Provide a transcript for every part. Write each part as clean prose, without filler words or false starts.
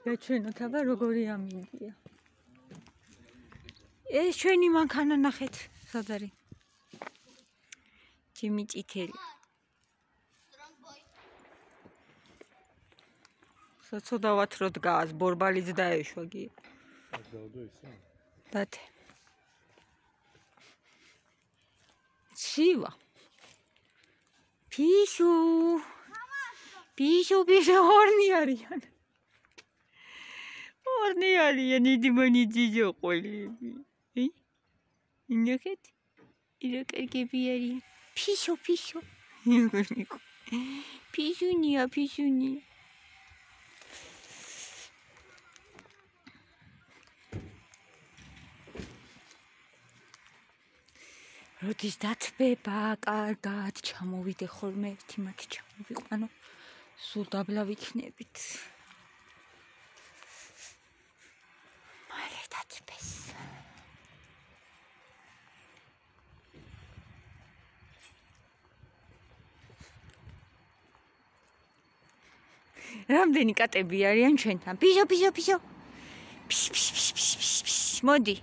გაჩვენოთ აბა როგორი ამინდია. ეს ჩვენი მანქანა ნახეთ, სად არის? ჩემი წითელი. საცოდავად რო დგას, ბორბალიც დაეშვა გი. დავდო ისე? დათე. სივა. ფიშუ. ფიშუ ორნი არიან. ორნი არიან იდიმანი ძიძო ყოლები. ინახეთ. ირაკერგები არიან. ფიშუ. ფიშუნია. როდის დათბება, კარგად ჩამოვიდე ხოლმე ერთი მათი ჩამოვიყვანო, სულ დაბლა ვიქნებით. მალე დათბეს. რამდენი კატები არიან ჩვენთან? ფიშო. მოდი,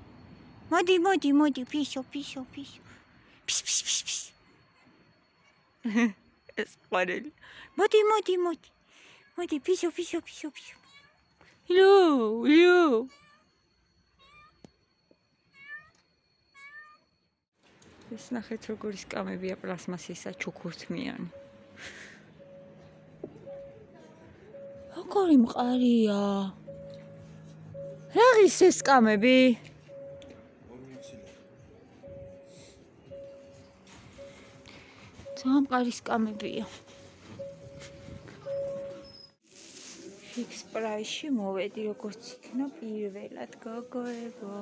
ფიშო. ეს ყვარელი. მოდი, ფიშო. ლო. ეს ნახეთ როგორი სკამებია პლასმასისა ჩუქურთმიანი. როგორი მყარია. რა ის ეს სკამები? ძალიან მყარი სკამებია. ფიქს პრაისში მოვედი როგორც იქნა პირველად გოგოებო.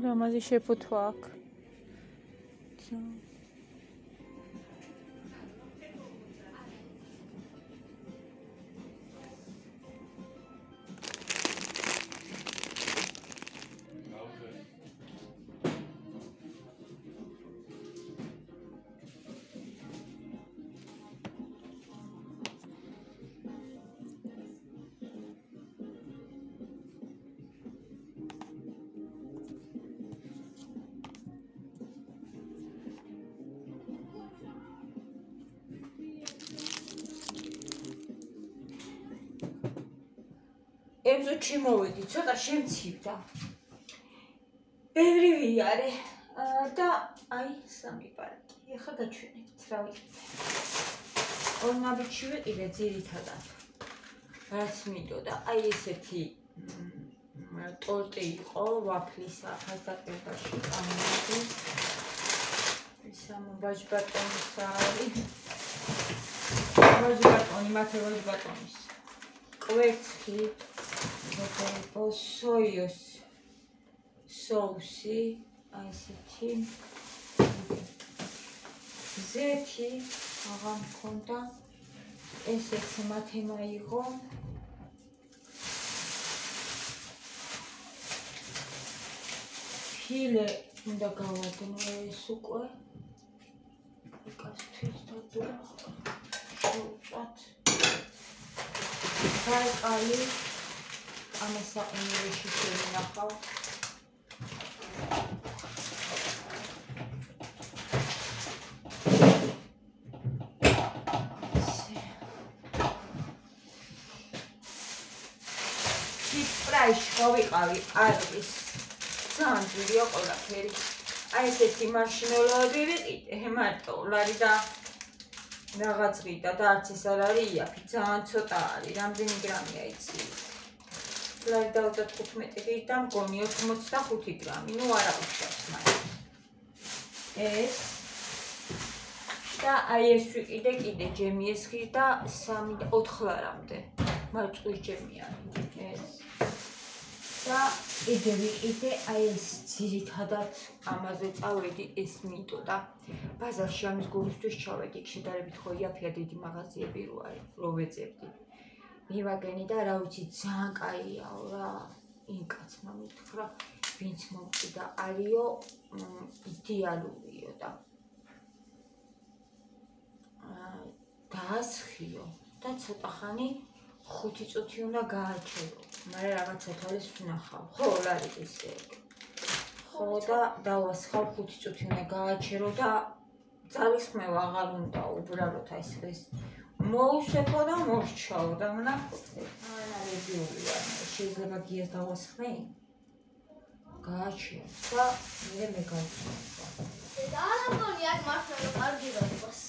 რამაზი შეფუთვა აქ. ემზოჩი მოვედი, ცოტა შემცივდა. ბევრი ვიარე და აი სამი პარკი. ეხლა გაჩვენებთ რა ვიყიდე. ორნაბიჩი ვიყიდე ძირითადად. რაც მინდოდა, აი ესეთი ტორტი იყო, ვაფლისა ხაზდაყრებაში ამოდი. ისამ ვაჟბატონის არის. ვაჟბატონი, მათე ვაჟბატონის. კვერცხი სოიოს соуси, აი ესეთი ზეთი აღარ მქონდა. ესეც მათემა იყო. ფილე უნდა გავადნო ეს უკვე. იკასთვის და შევწვათ. კაი ამას საყინელში შევინახავ. პრაისში გავიყავი არის ძალიან ძვირია ყველაფერი. აი ესეთი მარშმელოები ვიყიდე მარტო ლარი და რაღაც ღიდა და არც ეს არ არის იაფი, ძალიან ცოტა არის. რამდენი გრამია იცი? ლარი და 35 ღირი და მგონი 85 გრამი. ნუ არა ვიხსენებ მაინც. ეს და აი ეს ვიყიდე კიდე ჯემი ეს ღირი და 3 და 4 ლარამდე. მარწყვის ჯემი არის ეს. და კიდე ვიყიდე აი ეს ძირითადად ამაზე წავედი ეს მინდოდა. ბაზარში ამის გულისთვის ჩავედი, შედარებით ხო იაფია დიდი მაღაზიები რო ვეძებდი. მივაგენი და რა ვიცი ძალიან კაიაო რა. იმ კაცმა მითხრა, ვინც მომყიდა არიო, იდეალურიო და დაასხიო და ცოტა ხანი 5 წუთი უნდა გააჩერო. მაგრამ რაღაცა თვალის ვნახავ. ხო, რა არის ესე? ხო და დავასხავ 5 წუთი უნდა გააჩერო და ძალისხმევა აღარ უნდა უბრალოდ აი ეს მოუსვეფო და მორჩაო და ვნახოთ. ანალიზიური ვარ. შეიძლება გიას დავასხმე? გააჩერო და მე გავწევ. და ალაგონი აქ მართლა კარგი როდებას.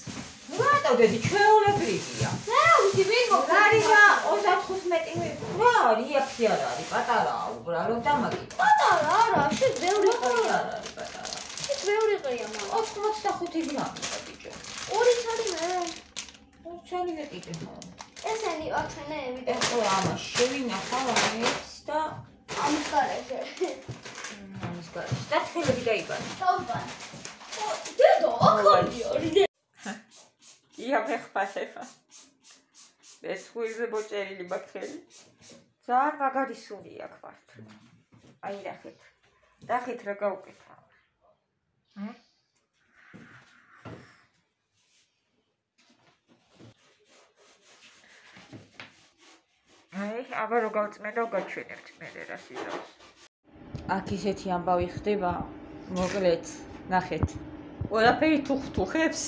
რატო დედი ჩვეულებრივია? რა ვიცი ვინ ლარი და 35 რა არის? იაფი არ არის, პატარაა უბრალოდ და მაგით. პატარა არა, შენ ბევრი ყია. არ არის პატარა. შენ ბევრი ყია მაგრამ. 85 გრამი ბიჭო. ორი ცალი მე. ორი ცალი ვიყიდე ხო? ესენი აჩვენეები და ეხლა ამას შევინახავ ამებს და ამის გარეშე. ამის გარეშე. და თელები დაიბანა. დავიბანა. დედო, აკორდიონი. იაფი ხფათება. ეს ხუიზე ბოჭერილი ბაქელი. ძალიან მაგარი სული აქვს მართლა. აი ნახეთ. ნახეთ რა გავუკეთა. აი, აბა რო გავწმე და გაჩვენებთ მე რა სიზავს. აქ ისეთი ამბავი ხდება, მოკლედ, ნახეთ. ყველაფერი თუხთუხებს.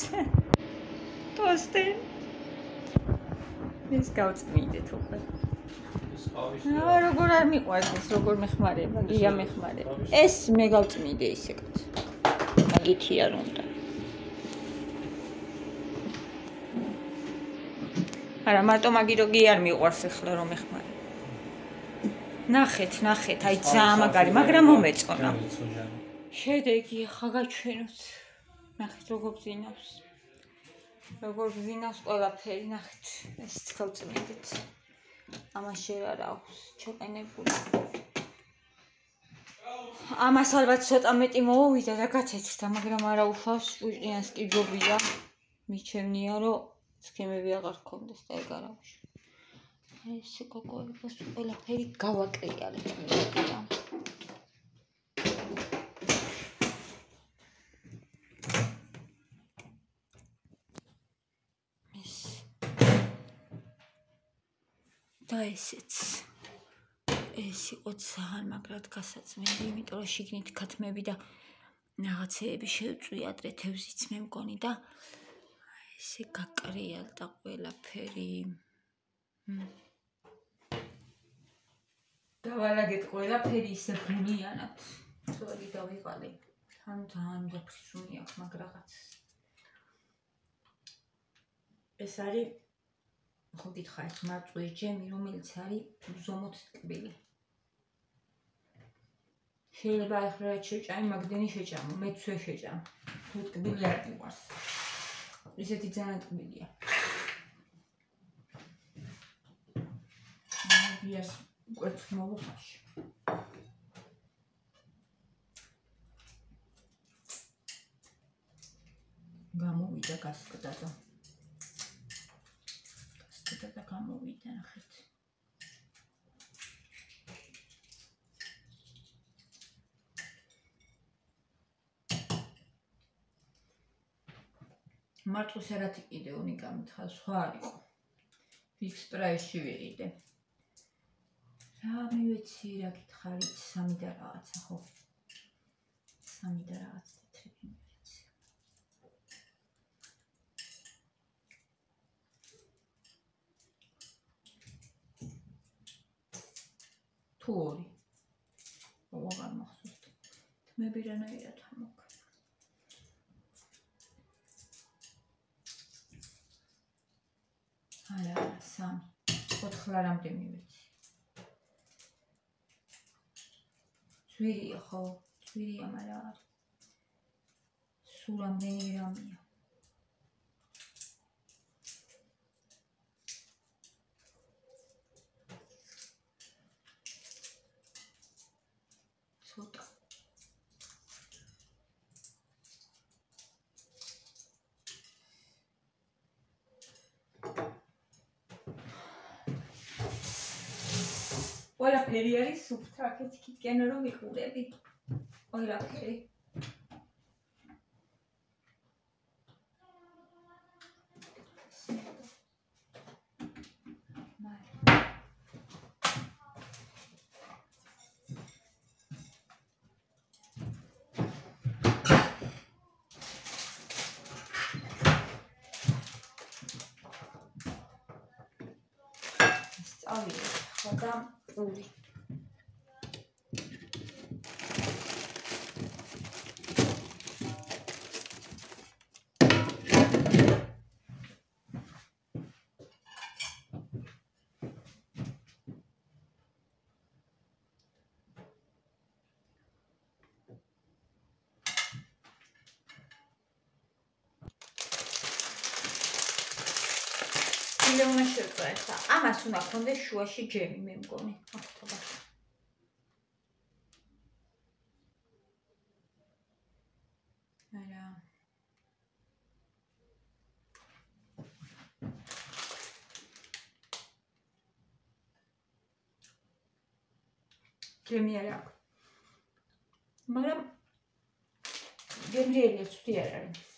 ტოსტი. ეს გავწმინდეთ უკვე. როგორ არ მიყვარს ეს, როგორ მეხმარება, გია მეხმარება. ეს მე გავწმინდე ისეკაც. მაგითი არ უნდა. არა, მარტო მაგი რო გია არ მიყვარს ახლა რომ მეხმარება. ნახეთ, აი ძალიან მაგარი, მაგრამ მომეწონა. შედეგი ახლა გაჩვენოთ. ნახეთ როგორ ბზინავს. როგორ ბზინავს ყველაფერი, ნახეთ. ესეც გავწმინდეთ. ამას შენ არ აქვს ჩაყენებული. ამას ალბათ ცოტა მეტი მოუვიდა და გაცეცდა, მაგრამ არა უშავს, უჭიანს კი ჯობია. მიჩემნია რომ სქემები აღარ გქონდეს და ეგ არა უშ. ესე გოგოებას ყველაფერი გავაკრიალებ. და ესეც ეს იყო ძალიან მაგრად გასაწმენდი, იმიტომ რომ შიგნით ქათმები და რაღაცეები შევწვია დრეთებზიც მე მგონი და ესე გაკრიალდა ყველაფერი. დავალაგეთ ყველაფერი ისე ბრუნიანად. სწორი დავიღალე. თან ძალიან გაფრთხილი აქვს მაგ რაღაცას. ეს არის ხო გითხარით მარწვის ჯემი, რომელიც არის ზომოთ ტკბილი. შეიძლება ახლა რაც შეჭამი, მაგდენი შეჭამო, მეც შეჭამ. თუ ტკბილი არ მიყვარს. ისეთი ძალიან ტკბილია. მაგიას კვეთს მოვუხაში. გამოვიდა გასკდა და და გამოვიდა ნახეთ. მარწვის არათი კიდე უნიკა მითხარ, სხვა არ იყო. ფიქს პრაისში ვიყიდე. რა მივეცი რა გითხარით, 3 და რაღაცა ხო? 3 და რაღაც თეთრი მივეცი. თუ ორი. აღარ მახსოვს. თმები რანაირად ამოქ. არა, 3. 4 ლარამდე მივეცი. ძვირია ხო? ძვირია, მაგრამ არ. სულ რამდენი გრამია? ცოტა. ყველაფერი არის სუფთა, აქეთ იქითკენ რომ ვიყურები. ყველაფერი. წავიდე ხო და ული. უნდა შევწვა ახლა. ამას უნდა გქონდეს შუაში ჯემი, მე მგონი. ახლა. არა. ჯემი არა. მაგრამ გემრიელია, ცუდი არ არის.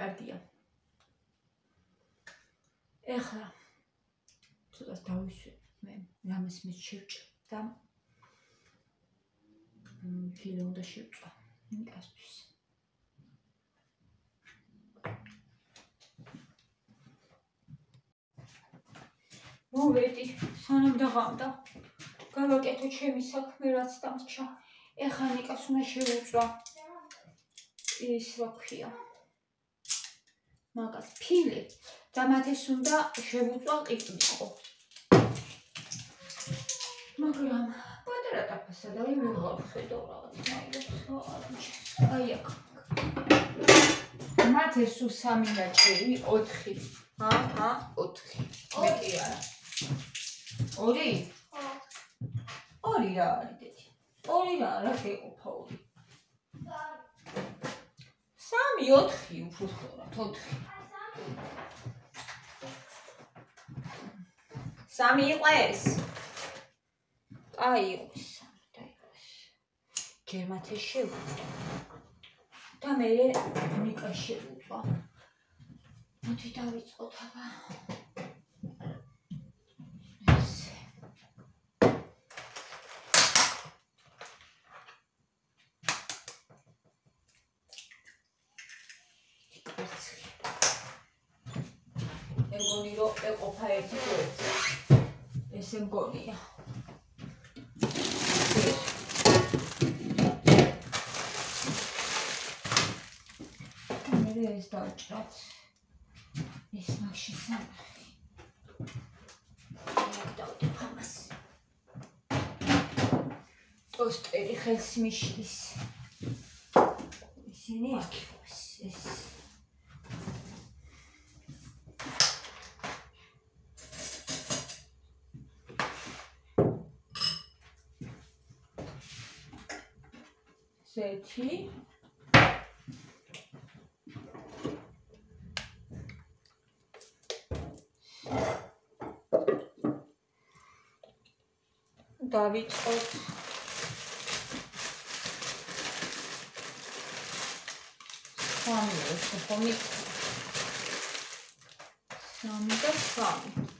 კარგია. ეხლა ცოტას დავისვი მე რამეს შევჭრ და ფილე უნდა შევწვა იმასთვის. მოვედი, სანამ დაღამდა. გავაკეთო ჩემი საქმე, რაც დამრჩა. ეხლა ნიკას უნდა შევუწვა. ის რა ქვია? მაგას ფილე და მათეს უნდა შევუწვა ყიყნიყო. მაგრამ პატარა ტაფასა და ვიღარ ხედავ რაღაცნაირად. აი აქ. მათეს სულ 3 დაჭერი, 4. 4. მეტი არა. 2? ხო. 2 რა არის დედი? 2 რა შეყოფა 2. 3, 4 უბრალოდ 4. 3 იყოს. აი იყოს. ჯერ მათეს შევუწვა. და მე ნიკას შევუწვა. მოდი დავიწყოთ აბა. მეგონი რომ ეყოფა ერთი ერთი. ესე მგონია. მე ეს დავჭრათ. ეს მაგში სამხი. დავდებ ამას. ტოსტერი ხელს მიშლის. ისინი აქ იყოს ეს. Seti. დავიწყოთ. სამი ხომი. 3 და 3.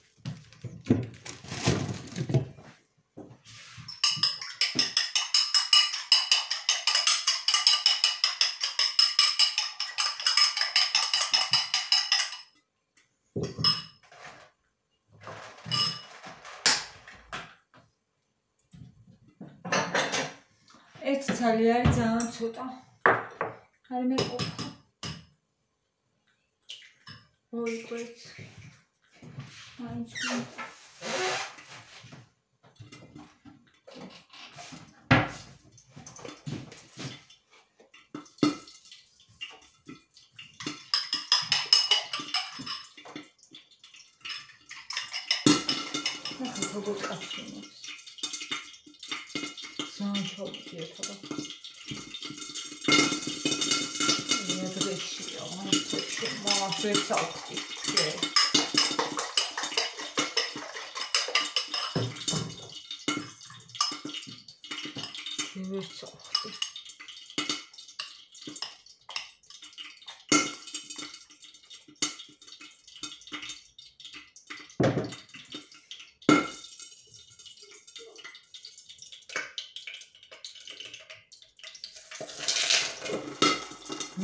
ეს ცალი არის ძალიან ცოტა. არ მეყოფა. ოი კვეც. მაინც. ნახე როგორ წაჩინებს. ძალიან ჩაუჭიეთ აბა. დღეშია, ვეცავდი. ვეცავდი.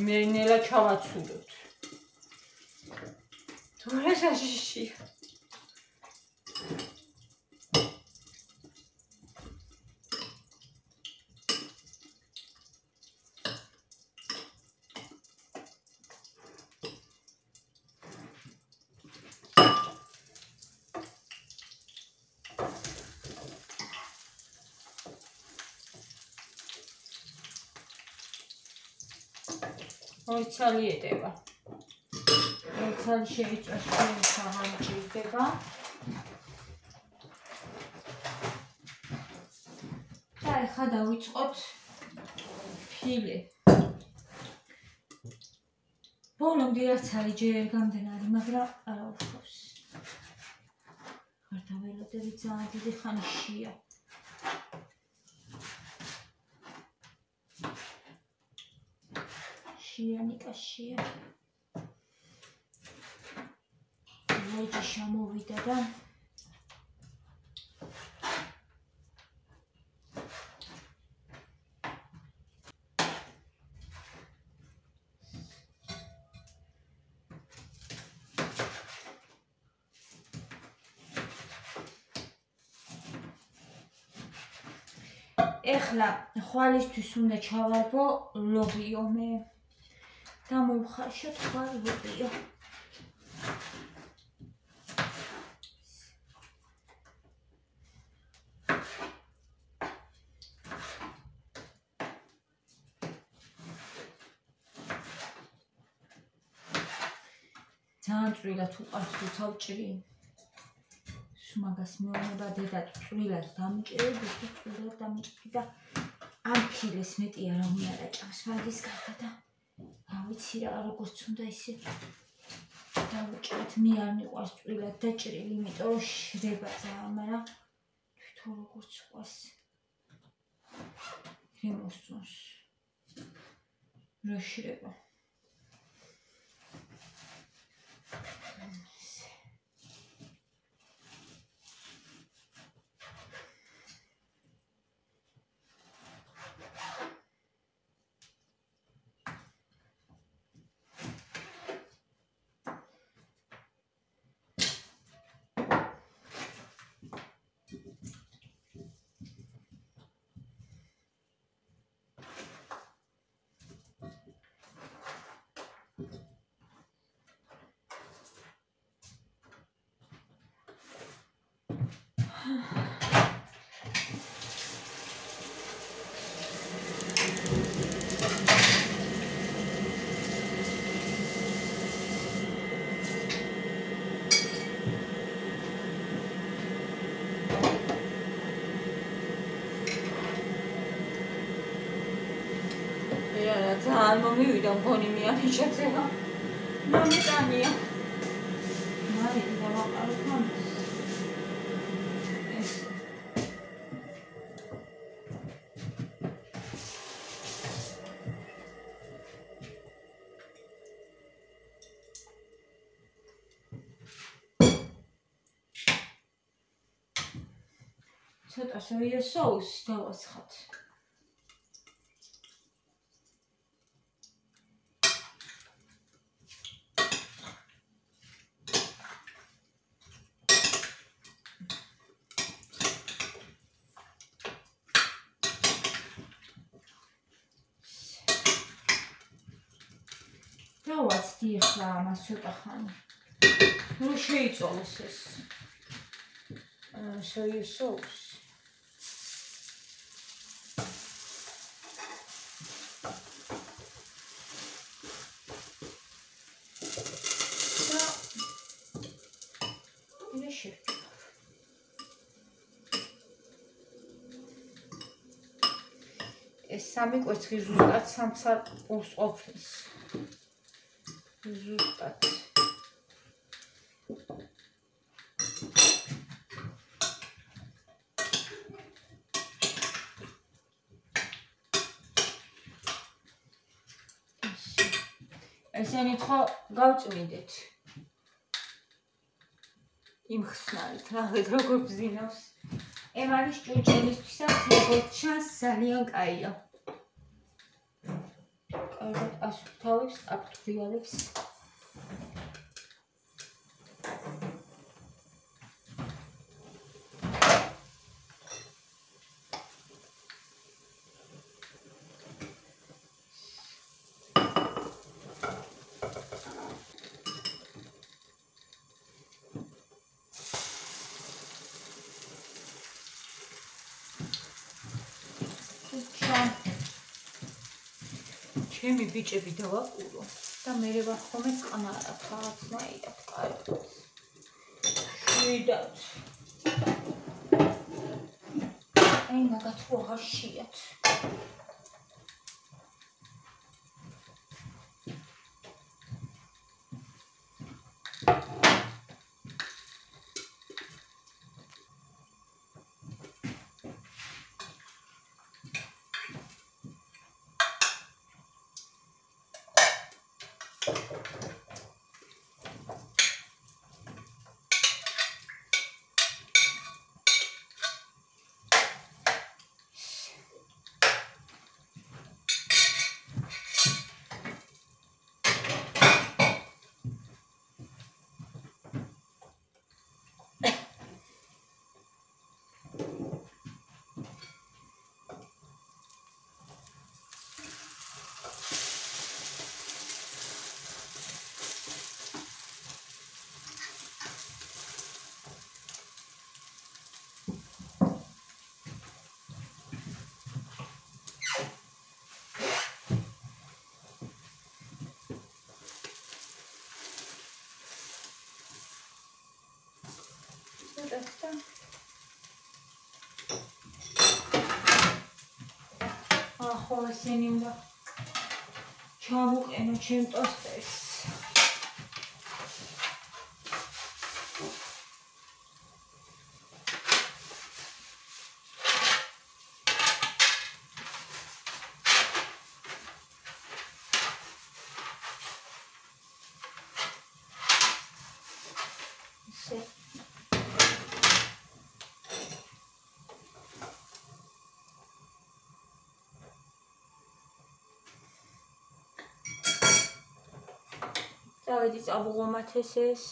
მე ნელა ჩავაცულოთ. თორე საშიშია. ოიცალი ეტება. ოიცალი შეიწვა აღარ მჭირდება. და ახლა დავიწყოთ ფილე. ბოლომდე რაც არის ჯერ გამდენარი, მაგრამ არა უშავს. ხართაველოდები ძალიან დიდი ხანშია. შიანიკაშია. ლოჯი შემოვიდა და ეხლა ხვალისთვის უნდა ჩავარბო ლობიო მე. დამოვხარშოთ ხვალობიო. ძალიან წვრილად უყარს თუ თავჭრი. მაგას მეუბნება დედა წვრილად დამჭირდა, წვრილად დამჭირდა და ამ ფილეს მეტი არ მიარაჭავს მაგის გარდა და ვიცი რა როგორც უნდა ისე დავჭერთ მე არ მიყვარს წვრილად დაჭრილი, იმიტომ რომ შრება ძალიან, მაგრამ თვითონ როგორც ყვას რემოსწონს რა შრება. ძალიან მომივიდა მგონი მიანი შეცება. მომიტანია. მარი დავაყარო ამას. ეს ცოტა სოია соуს დავასხათ. დავაცდი ახლა ამას ცოტა ხანი. ნუ შეიწოლოს ეს სოია соуს. და ინე შევჭამ. ეს სამი კვერცხი ზუსტად სამსარყურს ყოფნის. ზუსტად. ესენი ხო გავწმინდეთ. იმ ხსნარით, ნახეთ როგორ ბზინავს. ემალის ჭურჭელისთვისაც როგორც ჩანს ძალიან კაია. კარგად ასუფთავებს, აფრთხილებს. ჩემი ბიჭები დავაყურო და მე ვარ ხოლმე წყნარა რაღაცნაირად კარგად. შვიდად. აი მაგათ რო აღშიათ. ახო ესენი უნდა ჩამოყენო ჩემ ტოსტერს. დავედი წავუღომათ ეს